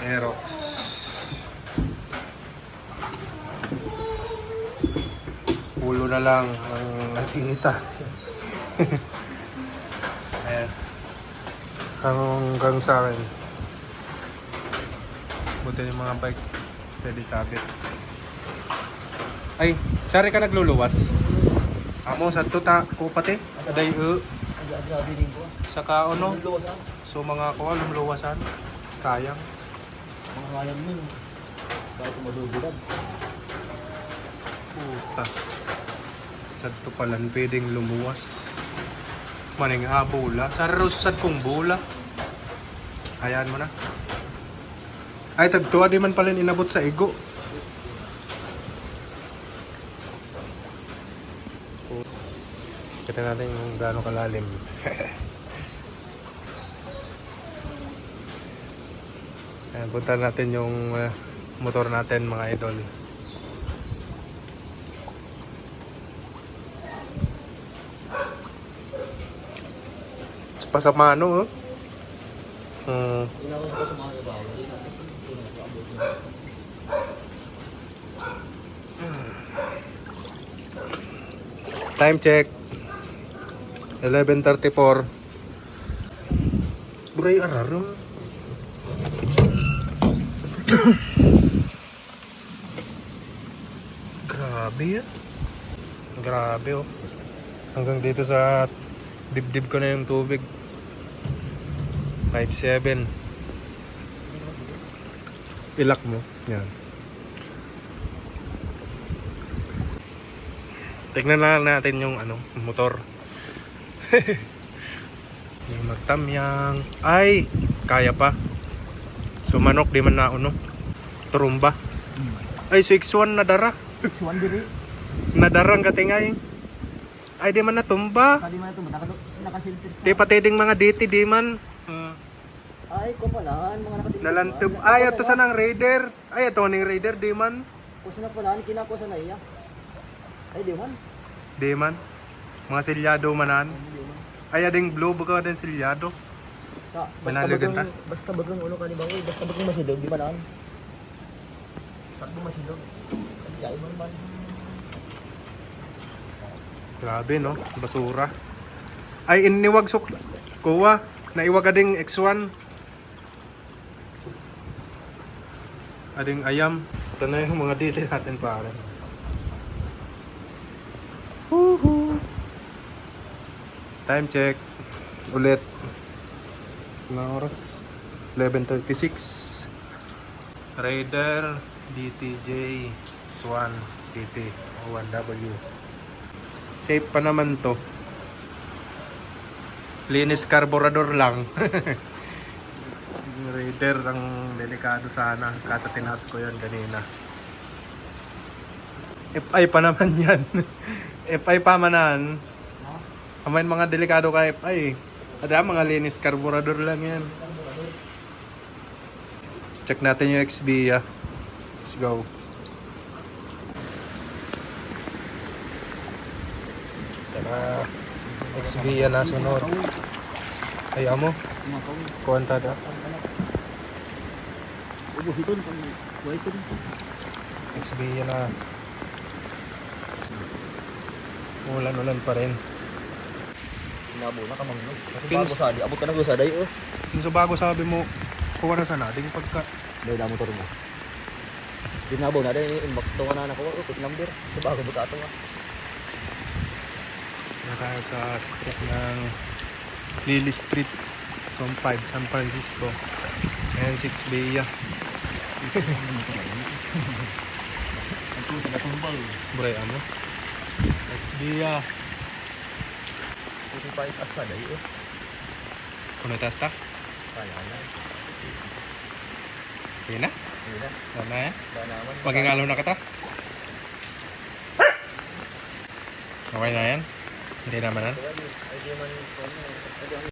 Aerox. Ulo na lang ang nakikita. Ayan. Hanggang sa akin. Buti yung mga bike. Pwede sabit. Ay, sari ka nagluluwas? Amo sa tuta ko pati. Aday saka ano? So mga kuha lumluwasan. Sayang. Mga sayang nun. Bakit madudulag? Puta. Sa tupalan pwedeng lumuwas. Maning bola. Sari rusad kong bola. Hayaan mo na. Ay, tagtuwa di man pala inabot sa igo. Kita natin yung gaano kalalim. Ayan, punta natin yung motor natin mga idol. Pasamano, oh. Inawan ko sa mga ibaw. Time check. 11:34. Buray araro. Grabe yan. Grabe oh. Hanggang dito sa dibdib ko na yung tubig. 5.7. Ilak mo. Yan. Tignan na natin yung motor. Yung magtamyang. Ay! Kaya pa. So manok di man na Turumba. Ay, 6-1 nadara. 6-1 diri. Nadarang katingay. Ay, di man natumba. Kadi man ito, nakasilter sa... Di pati ding mga DT di man. Ay, ko pala, mga nakatilter. Nalantub. Ay, ito sa nang Raider. Ay, ito ning Raider di man. Kusa na pala, kinako sa naiya. Ay, di man. Di man. Mga silyado manan. Ay, ading blue buka din silyado. Basta bagang ulo ka ni Bangoy, basta bagang masilog, di ba naan? Sakto masilog. Ay, man. Grabe no, basura. Ay, iniwag kuwa. Naiwag ading X1. Ading ayam. Ito na yung mga detail natin pare. Time check. Ulit. Na oras. 11:36. Raider DTJ Swan DT 1W. Safe pa naman to. Linis carburetor lang. Raider ang delikado sana. Kasa tinaas ko yan kanina. FI pa naman yan. FI pa manan. Amain mga delikado ka FI. Ada mga linis carburetor lang yan. Check natin yung XB ya. Let's go. Tara. XB yan na sunod. Ay amo. Kuwanta da. XB yan na. Ulan-ulan pa rin. Nabo na kamang no. Bago sa di, abot ka na go sa day oh. Yung sa bago sabi mo, kuha na sa nating pagka. Day na motor mo. Dinabo na day inbox to na nako ko number. Sa bago buta to ah. Na tayo sa street ng Lily Street, Zone 5, San Francisco. Ayan, 6 Bay. Bray, ano? 6 Bay. Puti pa itas sa day oh. Kuno taas ta? Kaya na. Okay na? Hindi na. Wala na yan? Wala naman. Magingalaw na kita? Okay na yan? Hindi naman yan? Ay, di man